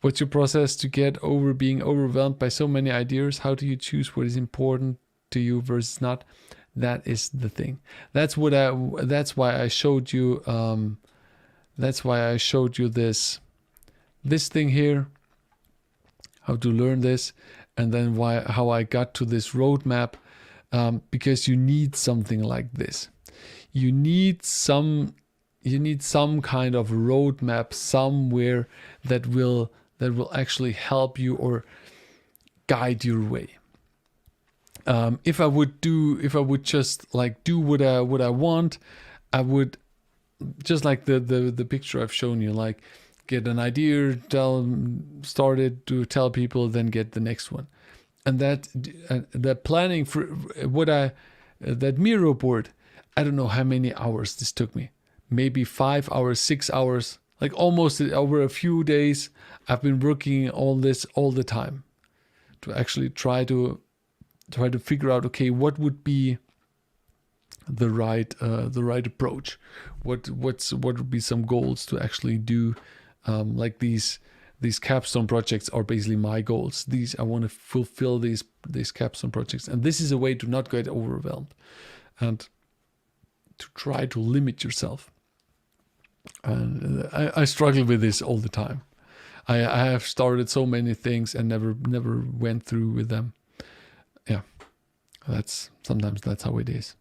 What's your process to get over being overwhelmed by so many ideas? How do you choose what is important to you versus not? That is the thing. That's why I showed you. That's why I showed you this thing here. How to learn this, and then how I got to this roadmap. Because you need something like this. You need some kind of roadmap somewhere that will actually help you or guide your way. If I would just like do what I want, I would just like the picture I've shown you, like get an idea, start it, to tell people, then get the next one. And that planning for that Miro board, I don't know how many hours this took me. Maybe 5 hours, 6 hours, like almost over a few days. I've been working on this all the time to actually try to figure out, okay, what would be the right approach? What would be some goals to actually do? Like these capstone projects are basically my goals. I want to fulfill these capstone projects, and this is a way to not get overwhelmed and to try to limit yourself. And I struggle with this all the time. I have started so many things and never went through with them. Yeah, sometimes that's how it is.